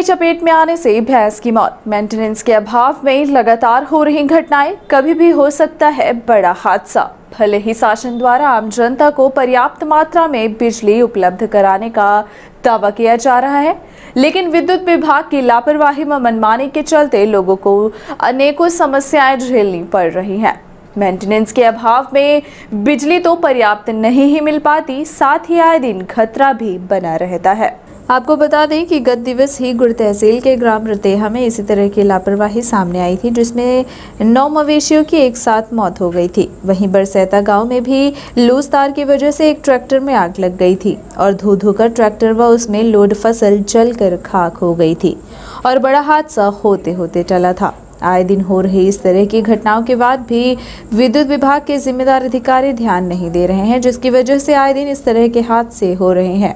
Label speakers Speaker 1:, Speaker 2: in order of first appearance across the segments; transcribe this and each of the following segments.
Speaker 1: की चपेट में आने से भैंस की मौत। मेंटेनेंस के अभाव में लगातार हो रही घटनाएं, कभी भी हो सकता है बड़ा हादसा। भले ही शासन द्वारा आम जनता को पर्याप्त मात्रा में बिजली उपलब्ध कराने का दावा किया जा रहा है, लेकिन विद्युत विभाग की लापरवाही व मनमानी के चलते लोगों को अनेकों समस्याएं झेलनी पड़ रही हैं। मेंटेनेंस के अभाव में बिजली तो पर्याप्त नहीं ही मिल पाती, साथ ही आए दिन खतरा भी बना रहता है। आपको बता दें कि गत दिवस ही गुड़ तहसील के ग्राम रतेहा में इसी तरह की लापरवाही सामने आई थी, जिसमें 9 मवेशियों की एक साथ मौत हो गई थी। वहीं बरसैता गांव में भी लूज तार की वजह से एक ट्रैक्टर में आग लग गई थी और धो धोकर ट्रैक्टर व उसमें लोड फसल जलकर खाक हो गई थी और बड़ा हादसा होते होते टला था। आए दिन हो रही इस तरह की घटनाओं के बाद भी विद्युत विभाग के जिम्मेदार अधिकारी ध्यान नहीं दे रहे हैं, जिसकी वजह से आए दिन इस तरह के हादसे हो रहे हैं।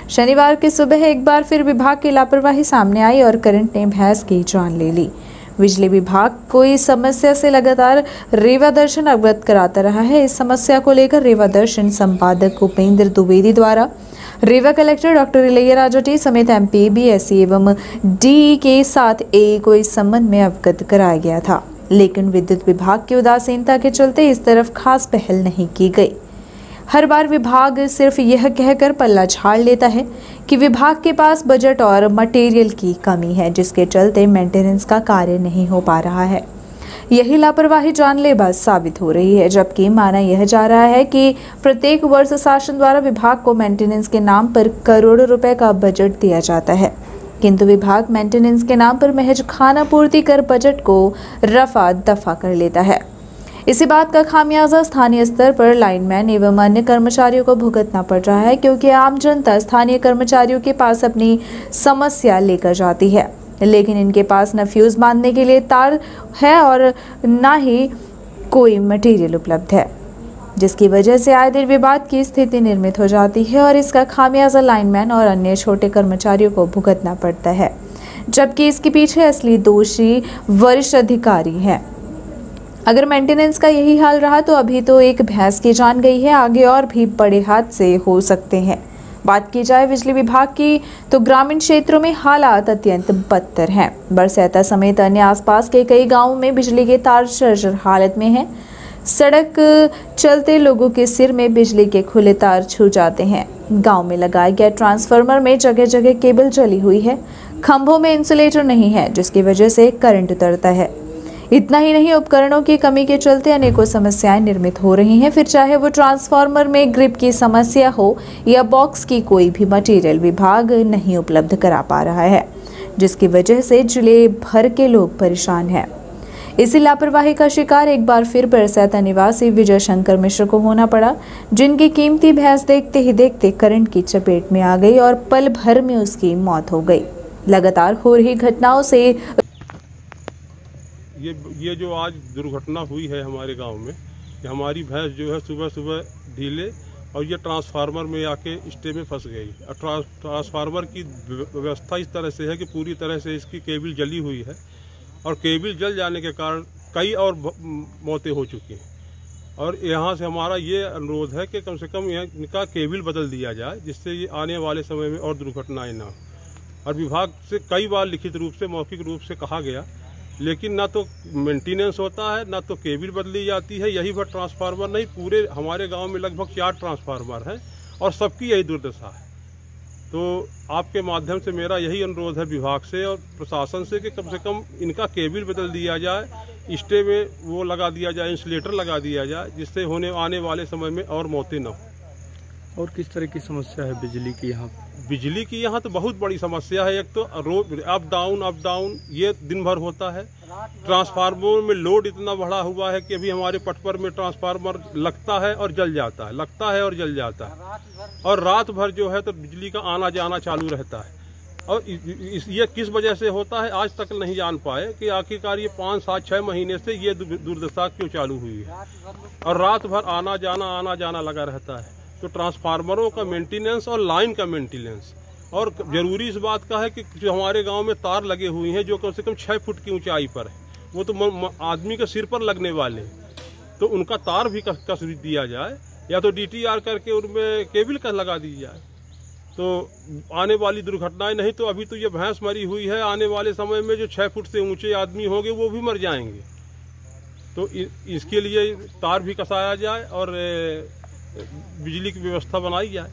Speaker 1: शनिवार की सुबह एक बार फिर विभाग की लापरवाही सामने आई और करंट ने भैंस की जान ले ली। बिजली विभाग को इस समस्या से लगातार रेवा दर्शन अवगत कराता रहा है। इस समस्या को लेकर रेवा दर्शन संपादक उपेंद्र द्विवेदी द्वारा रेवा collector doctor Ilaiya Raja T समेत एमपी, बीएससी एवं डीई के साथ ए को इस संबंध में अवगत कराया गया था, लेकिन विद्युत विभाग की उदासीनता के चलते इस तरफ खास पहल नहीं की गई। हर बार विभाग सिर्फ यह कहकर पल्ला झाड़ लेता है कि विभाग के पास बजट और मटेरियल की कमी है, जिसके चलते मेंटेनेंस का कार्य नहीं हो पा रहा है। यही लापरवाही जानलेवा साबित हो रही है, जबकि माना यह जा रहा है कि प्रत्येक वर्ष शासन द्वारा विभाग को मेंटेनेंस के नाम पर करोड़ों रुपए का बजट दिया जाता है, किंतु विभाग मेंटेनेंस के नाम पर महज खाना पूर्ति कर बजट को रफा दफा कर लेता है। इसी बात का खामियाजा स्थानीय स्तर पर लाइनमैन एवं अन्य कर्मचारियों को भुगतना पड़ रहा है, क्योंकि आम जनता स्थानीय कर्मचारियों के पास अपनी समस्या लेकर जाती है, लेकिन इनके पास न फ्यूज बांधने के लिए तार है और न ही कोई मटेरियल उपलब्ध है, जिसकी वजह से आए दिन विवाद की स्थिति निर्मित हो जाती है और इसका खामियाजा लाइनमैन और अन्य छोटे कर्मचारियों को भुगतना पड़ता है, जबकि इसके पीछे असली दोषी वरिष्ठ अधिकारी हैं। अगर मेंटेनेंस का यही हाल रहा तो अभी तो एक भैंस की जान गई है, आगे और भी बड़े हादसे हो सकते हैं। बात की जाए बिजली विभाग की तो ग्रामीण क्षेत्रों में हालात अत्यंत बदतर हैं। बरसैता समेत अन्य आसपास के कई गांवों में बिजली के तार जर्जर हालत में हैं। सड़क चलते लोगों के सिर में बिजली के खुले तार छू जाते हैं। गांव में लगाए गए ट्रांसफार्मर में जगह जगह केबल जली हुई है। खंभों में इंसुलेटर नहीं है, जिसकी वजह से करंट उतरता है। इतना ही नहीं, उपकरणों की कमी के चलते अनेकों समस्याएं निर्मित हो रही हैं, फिर चाहे वो ट्रांसफार्मर में ग्रिप की समस्या हो या बॉक्स की कोई भी मटेरियल विभाग नहीं उपलब्ध करा पा रहा है, जिसकी वजह से जिले भर के लोग परेशान हैं। इसी लापरवाही का शिकार एक बार फिर बरसैता निवासी विजय शंकर मिश्र को होना पड़ा, जिनकी कीमती भैंस देखते ही देखते करंट की चपेट में आ गई और पल भर में उसकी मौत हो गई। लगातार हो रही घटनाओं से
Speaker 2: ये जो आज दुर्घटना हुई है हमारे गांव में, कि हमारी भैंस जो है सुबह सुबह ढीले और ये ट्रांसफार्मर में आके स्टे में फंस गई। ट्रांसफार्मर की व्यवस्था इस तरह से है कि पूरी तरह से इसकी केबल जली हुई है और केबल जल जाने के कारण कई और मौतें हो चुकी हैं। और यहाँ से हमारा ये अनुरोध है कि कम से कम इनका केबल बदल दिया जाए, जिससे ये आने वाले समय में और दुर्घटनाएं ना हो। और विभाग से कई बार लिखित रूप से, मौखिक रूप से कहा गया, लेकिन ना तो मेंटेनेंस होता है, ना तो केबल बदली जाती है। यही पर ट्रांसफार्मर नहीं, पूरे हमारे गांव में लगभग 4 ट्रांसफार्मर हैं और सबकी यही दुर्दशा है। तो आपके माध्यम से मेरा यही अनुरोध है विभाग से और प्रशासन से कि कम से कम इनका केबल बदल दिया जाए, स्टे में वो लगा दिया जाए, इंसुलेटर लगा दिया जाए, जिससे आने वाले समय में और मौतें न हो।
Speaker 3: और किस तरह की समस्या है बिजली की यहाँ?
Speaker 2: बिजली की यहाँ तो बहुत बड़ी समस्या है। एक तो अप डाउन ये दिन भर होता है। ट्रांसफार्मर में लोड इतना बढ़ा हुआ है कि अभी हमारे पटपर में ट्रांसफार्मर लगता है और जल जाता है, लगता है और जल जाता है। और रात भर जो है तो बिजली का आना जाना चालू रहता है। और ये किस वजह से होता है आज तक नहीं जान पाए कि आखिरकार ये 5, 7, 6 महीने से ये दुर्दशा क्यों चालू हुई है और रात भर आना जाना लगा रहता है। तो ट्रांसफार्मरों का मेंटेनेंस और लाइन का मेंटेनेंस, और जरूरी इस बात का है कि जो हमारे गांव में तार लगे हुए हैं जो कम से कम 6 फुट की ऊंचाई पर है, वो तो आदमी के सिर पर लगने वाले हैं, तो उनका तार भी कस दिया जाए या तो DTR करके उनमें केबल का लगा दी जाए। तो आने वाली दुर्घटनाएं, नहीं तो अभी तो ये भैंस मरी हुई है, आने वाले समय में जो 6 फुट से ऊंचे आदमी होंगे वो भी मर जाएंगे। तो इसके लिए तार भी कसाया जाए और बिजली की व्यवस्था बनाई जाए।